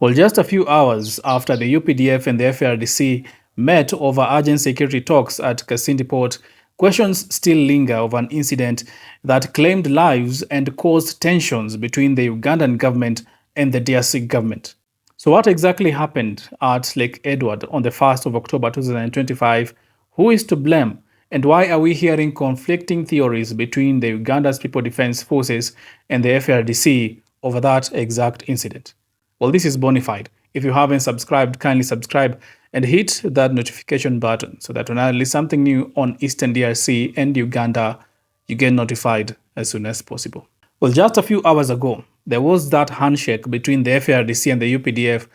Well, just a few hours after the UPDF and the FARDC met over urgent security talks at Kasindi Port, questions still linger over an incident that claimed lives and caused tensions between the Ugandan government and the DRC government. So, what exactly happened at Lake Edward on the 1st of October 2025? Who is to blame? And why are we hearing conflicting theories between the Uganda's People Defense Forces and the FARDC over that exact incident? Well, this is Bonafide. If you haven't subscribed, kindly subscribe and hit that notification button so that when I release something new on Eastern DRC and Uganda, you get notified as soon as possible. Well, just a few hours ago, there was that handshake between the FARDC and the UPDF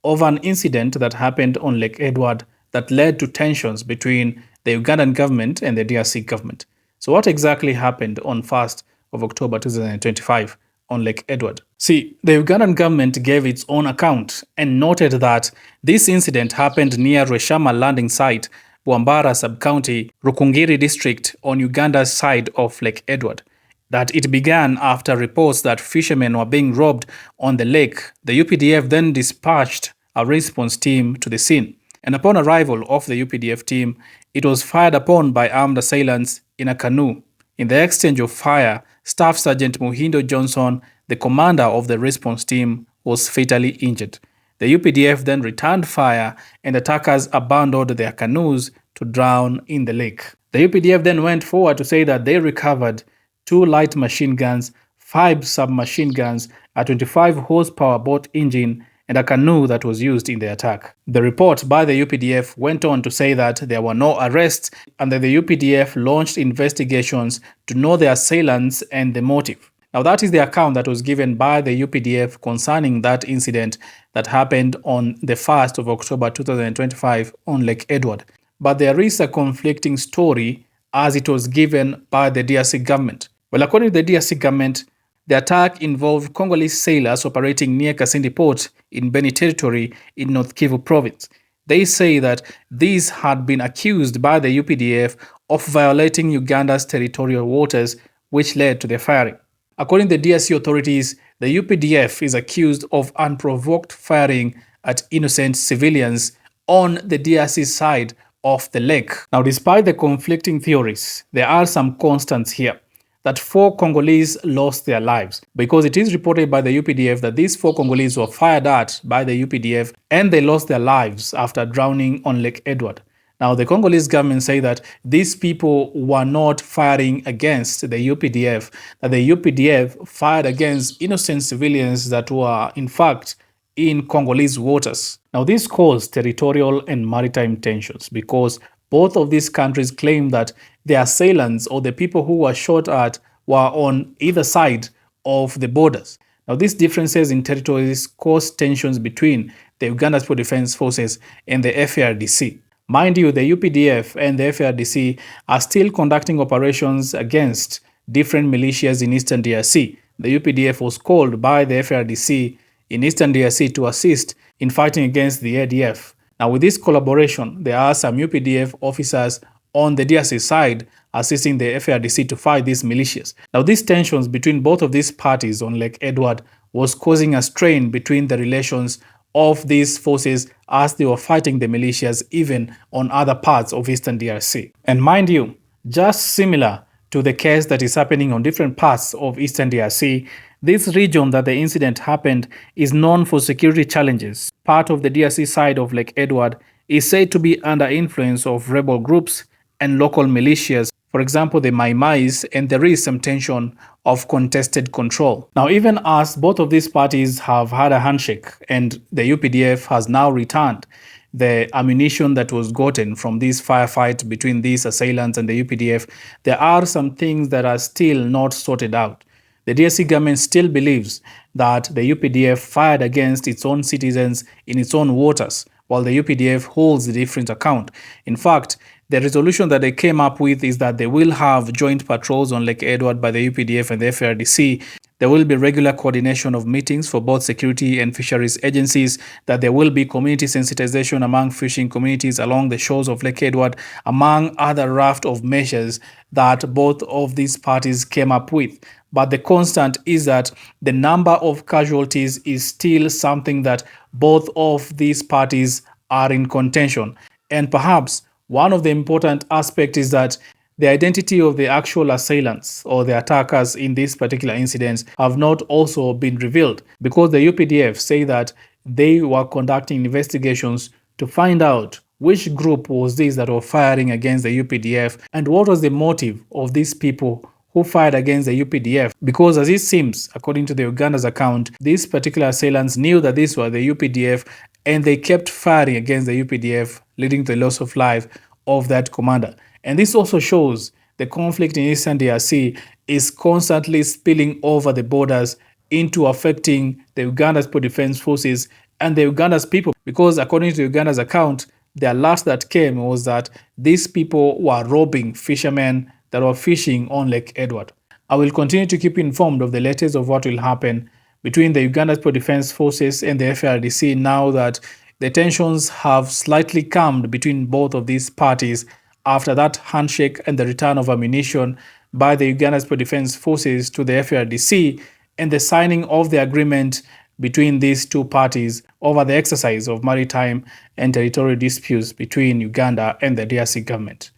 over an incident that happened on Lake Edward that led to tensions between the Ugandan government and the DRC government. So what exactly happened on 1st of October 2025 on Lake Edward? See, the Ugandan government gave its own account and noted that this incident happened near Rweshama landing site, Bwambara sub-county, Rukungiri district on Uganda's side of Lake Edward. That it began after reports that fishermen were being robbed on the lake. The UPDF then dispatched a response team to the scene. And upon arrival of the UPDF team, it was fired upon by armed assailants in a canoe. In the exchange of fire, Staff Sergeant Muhindo Johnson, the commander of the response team, was fatally injured. The UPDF then returned fire and attackers abandoned their canoes to drown in the lake. The UPDF then went forward to say that they recovered 2 light machine guns, 5 submachine guns, a 25 horsepower boat engine, and a canoe that was used in the attack. The report by the UPDF went on to say that there were no arrests and that the UPDF launched investigations to know the assailants and the motive. Now, that is the account that was given by the UPDF concerning that incident that happened on the 1st of October 2025 on Lake Edward. But there is a conflicting story as it was given by the DRC government. Well, according to the DRC government, the attack involved Congolese sailors operating near Kasindi Port in Beni territory in North Kivu province. They say that these had been accused by the UPDF of violating Uganda's territorial waters, which led to their firing. According to the DRC authorities, the UPDF is accused of unprovoked firing at innocent civilians on the DRC side of the lake. Now, despite the conflicting theories, there are some constants here. That 4 Congolese lost their lives because it is reported by the UPDF that these 4 Congolese were fired at by the UPDF and they lost their lives after drowning on Lake Edward. Now, the Congolese government say that these people were not firing against the UPDF, that the UPDF fired against innocent civilians that were, in fact, in Congolese waters. Now, this caused territorial and maritime tensions because both of these countries claim that the assailants or the people who were shot at were on either side of the borders. Now, these differences in territories caused tensions between the Uganda's People Defense Forces and the FARDC. Mind you, the UPDF and the FARDC are still conducting operations against different militias in Eastern DRC. The UPDF was called by the FARDC in Eastern DRC to assist in fighting against the ADF. Now, with this collaboration, there are some UPDF officers on the DRC side assisting the FARDC to fight these militias. Now, these tensions between both of these parties on Lake Edward was causing a strain between the relations of these forces as they were fighting the militias even on other parts of Eastern DRC. And mind you, just similar to the case that is happening on different parts of Eastern DRC, this region that the incident happened is known for security challenges. Part of the DRC side of Lake Edward is said to be under influence of rebel groups and local militias, for example, the Mai Mais, and there is some tension of contested control. Now, even as both of these parties have had a handshake and the UPDF has now returned the ammunition that was gotten from this firefight between these assailants and the UPDF, there are some things that are still not sorted out. The DRC government still believes that the UPDF fired against its own citizens in its own waters, while the UPDF holds a different account. In fact, the resolution that they came up with is that they will have joint patrols on Lake Edward by the UPDF and the FARDC. there will be regular coordination of meetings for both security and fisheries agencies, that there will be community sensitization among fishing communities along the shores of Lake Edward, among other raft of measures that both of these parties came up with. But the constant is that the number of casualties is still something that both of these parties are in contention. And perhaps one of the important aspects is that the identity of the actual assailants or the attackers in this particular incident have not also been revealed, because the UPDF say that they were conducting investigations to find out which group was this that were firing against the UPDF and what was the motive of these people who fired against the UPDF. Because as it seems, according to the Uganda's account, these particular assailants knew that these were the UPDF and they kept firing against the UPDF, leading to the loss of life of that commander. And this also shows the conflict in Eastern DRC is constantly spilling over the borders into affecting the Uganda's Defense Forces and the Uganda's people, because according to Uganda's account, the alert that came was that these people were robbing fishermen that were fishing on Lake Edward. I will continue to keep you informed of the latest of what will happen between the Uganda's Defense Forces and the FARDC now that the tensions have slightly calmed between both of these parties after that handshake and the return of ammunition by the Uganda's Defense Forces to the FARDC and the signing of the agreement between these two parties over the exercise of maritime and territorial disputes between Uganda and the DRC government.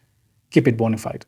Keep it bona fide.